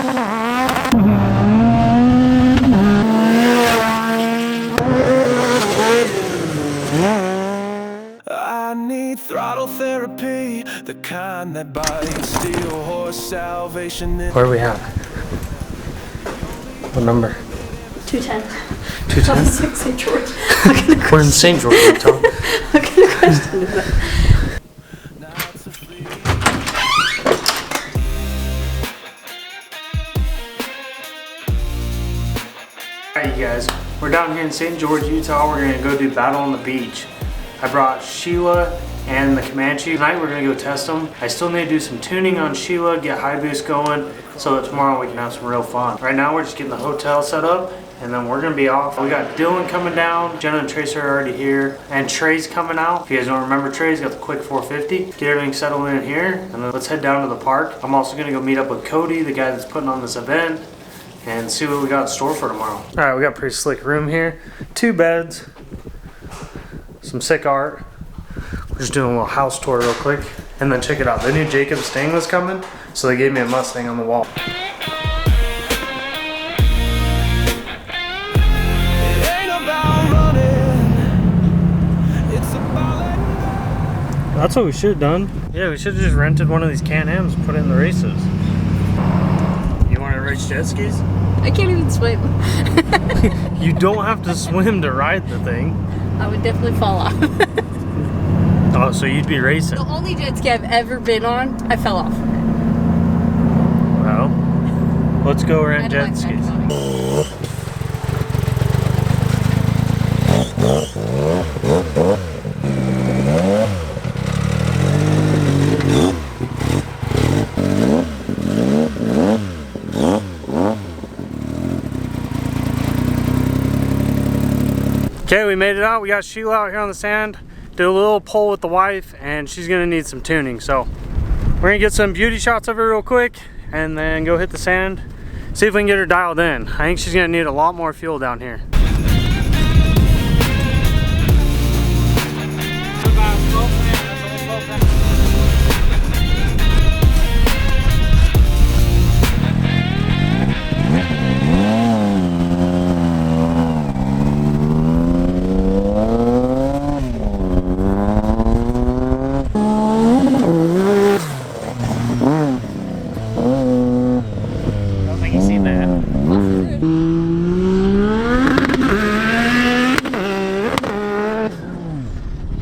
I need throttle therapy, the kind that bites steel horse salvation. Where are we at? What number? 210. 210? St. George. We're in St. George, Utah. What kind of question is that? Alright you guys, we're down here in St. George, Utah. We're going to go do battle on the beach. I brought Sheila and the Comanche. Tonight we're going to go test them. I still need to do some tuning on Sheila, get high boost going, so that tomorrow we can have some real fun. Right now we're just getting the hotel set up, and then we're going to be off. We got Dylan coming down, Jenna and Tracer are already here, and Trey's coming out. If you guys don't remember Trey, he's got the quick 450. Get everything settled in here, and then let's head down to the park. I'm also going to go meet up with Cody, the guy that's putting on this event, and see what we got in store for tomorrow. Alright, we got a pretty slick room here. 2 beds, some sick art. We're just doing a little house tour real quick. And then check it out, the new JakubStang was coming, so they gave me a Mustang on the wall. That's what we should have done. Yeah, we should have just rented one of these Can-Ams and put it in the races. You want to race jet skis? I can't even swim. You don't have to swim to ride the thing. I would definitely fall off. Oh, so you'd be racing. The only jet ski I've ever been on, I fell off. Well, let's go rent jet skis. Okay, we made it out. We got Sheila out here on the sand. Did a little pull with the wife, and she's gonna need some tuning. So we're gonna get some beauty shots of her real quick, and then go hit the sand. See if we can get her dialed in. I think she's gonna need a lot more fuel down here.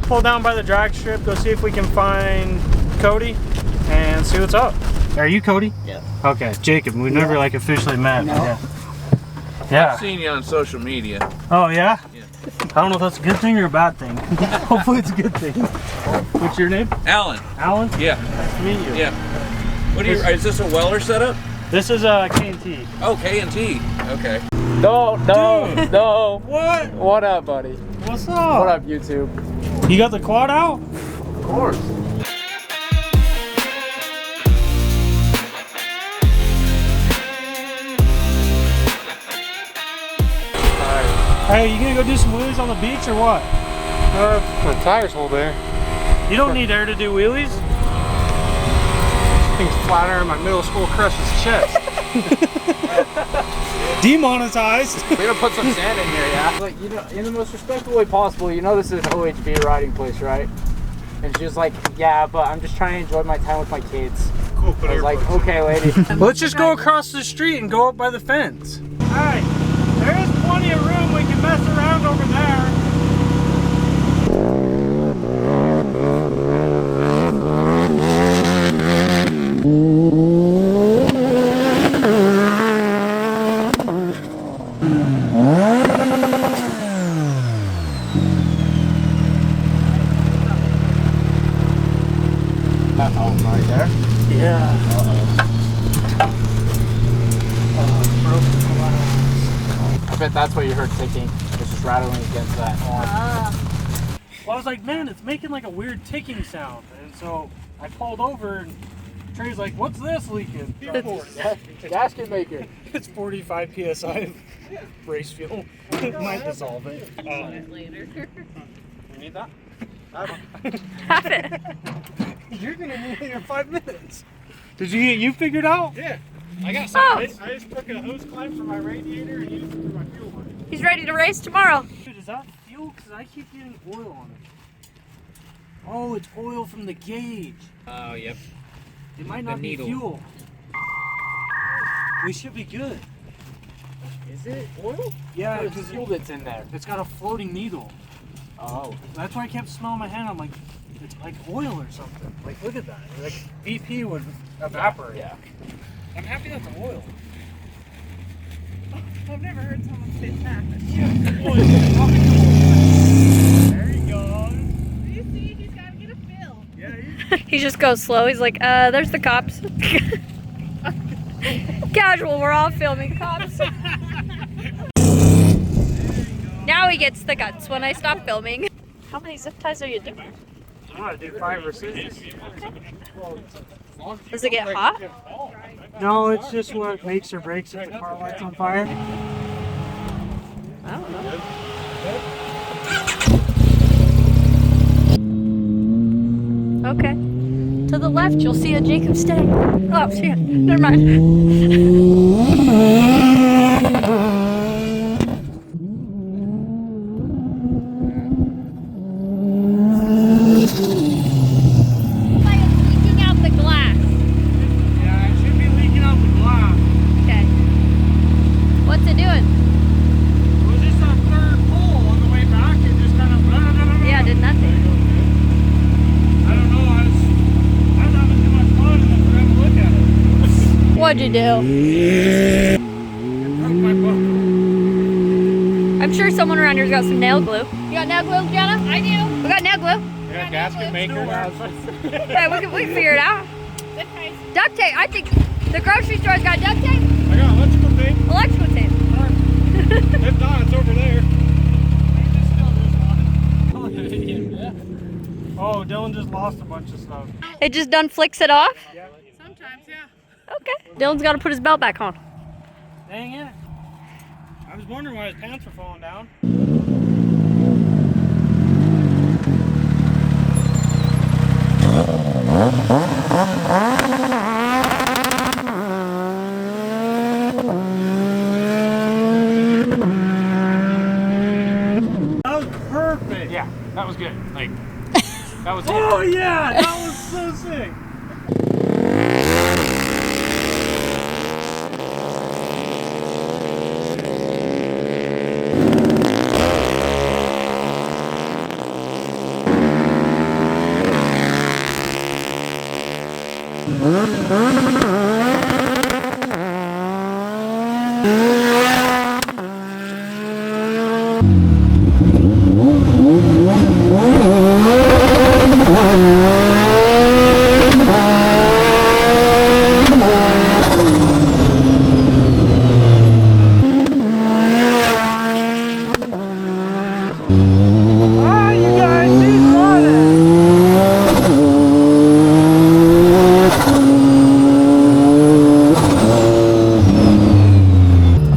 Pull down by the drag strip, go see if we can find Cody and see what's up. Are you Cody? Yeah. Okay, Jakub. We've never like officially met. No. Yeah. I've seen you on social media. Oh yeah? Yeah. I don't know if that's a good thing or a bad thing. Hopefully it's a good thing. What's your name? Alan. Alan? Yeah. Nice to meet you. Yeah. What do you? Is this a Weller setup? This is a K&T. Oh, K&T. Okay. No. What? What up, buddy? What's up? What up, YouTube? You got the quad out? Of course. Hey, you gonna go do some wheelies on the beach or what? My tires hold there. You don't need air to do wheelies? Thing's flatter in my middle school crush's chest. Demonetized. We're gonna put some sand in here, yeah? Like, you know, in the most respectful way possible, you know this is an OHV riding place, right? And she was like, yeah, but I'm just trying to enjoy my time with my kids. Cool, I was like, okay, lady. Let's just go across the street and go up by the fence. Alright, there is plenty of room. We can mess around over there. Right there? Yeah. I bet that's what you heard ticking. It's just rattling against that horn. Well, I was like, man, it's making like a weird ticking sound. And so I pulled over and Trey's like, what's this leaking? Gasket maker. It's 45 PSI of race fuel. It might dissolve it. Later. You need that? Have it. You're gonna need it in 5 minutes. Did you get you figured out? Yeah. I got some. I just took a hose clamp for my radiator and used it for my fuel line. He's ready to race tomorrow. Dude, is that fuel? Because I keep getting oil on it. Oh, it's oil from the gauge. Oh, yep. It might not be fuel. We should be good. Is it oil? Yeah, because fuel that's in there. It's got a floating needle. Oh. That's why I kept smelling my hand. I'm like, it's like oil or something. Like, look at that. Like, BP would evaporate. Yeah. I'm happy that's oil. I've never heard someone say that. There he goes. You see, he's got to get a fill. Yeah, He just goes slow. He's like, there's the cops. Casual, we're all filming cops. Now he gets the guts when I stop filming. How many zip ties are you doing? I'm gonna do 5 or 6. Does it get hot? No, it's just what makes or breaks if the car lights on fire. I don't know. Okay. To the left, you'll see a JakubStang. Oh, shit. Never mind. Like it's leaking out the glass. Yeah, it should be leaking out the glass. Okay. What's it doing? It was just a third pull on the way back. It just kind of... Yeah, it did nothing. I don't know. I was having too much fun and I forgot to look at it. What'd you do? It broke my buckle. I'm sure someone around here's got some nail glue. You got nail glue, Jenna? I do. We got nail glue. Yeah, gasket maker. Hey, we can figure it out. Duct tape. I think the grocery store's got duct tape. I got electrical tape. Electrical tape. If not, it's over there. Oh, Dylan just lost a bunch of stuff. It just done flicks it off? Sometimes, yeah. Okay. Dylan's got to put his belt back on. Dang it. I was wondering why his pants were falling down. That was perfect. Yeah, that was good. Like, that was Oh yeah, that was so sick.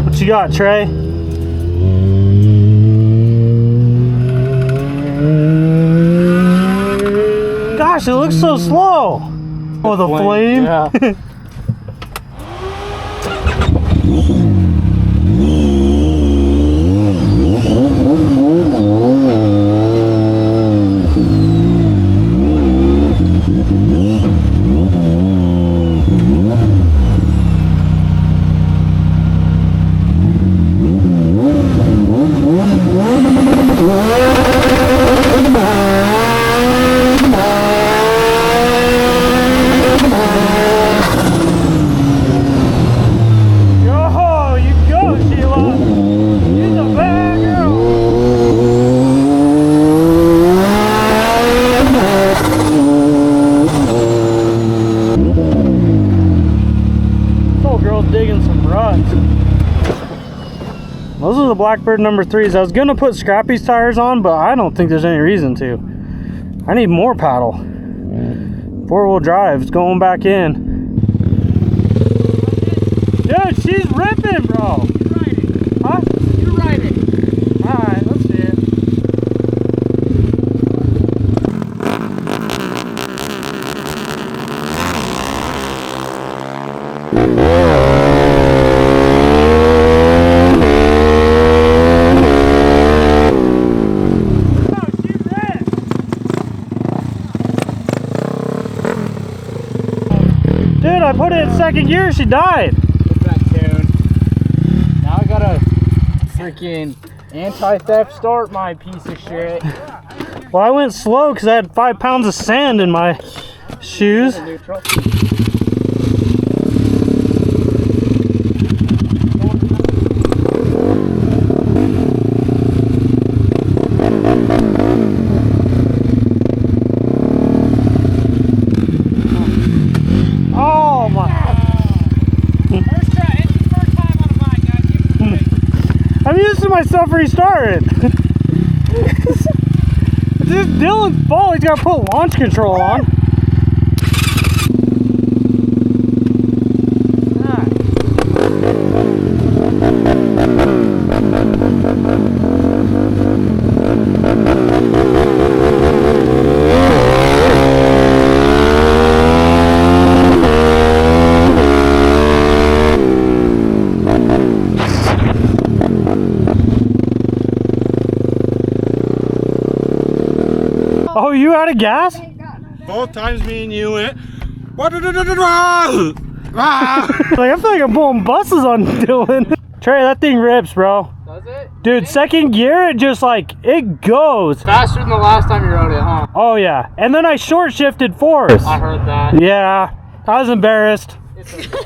What you got, Trey? Gosh, it looks so slow. Oh, the flame. Yeah. Yo, you go, Sheila. She's a bad girl. This old girl's digging some ruts. Those are the Blackbird number 3s. I was gonna put Scrappy's tires on, but I don't think there's any reason to. I need more paddle. 4-wheel drive, it's going back in. Dude, she's ripping, bro. You ride it. Huh? You ride it. Alright, let's see it. Yeah. I put it in second gear, she died. What's that tune? Now I gotta freaking anti-theft start my piece of shit. Well, I went slow because I had 5 pounds of sand in my shoes. Neutral. Oh my! First try. It's the first time on a bike, guys. Give it a break. I'm used to myself restarting. It's just Dylan's fault. He's got to put launch control on. Oh, you out of gas? Both times me and you went. Like, I feel like I'm pulling buses on Dylan. Trey, that thing rips, bro. Does it? Dude, second gear, it just like, it goes. Faster than the last time you rode it, huh? Oh yeah, and then I short shifted fourth. I heard that. Yeah, I was embarrassed. It's okay.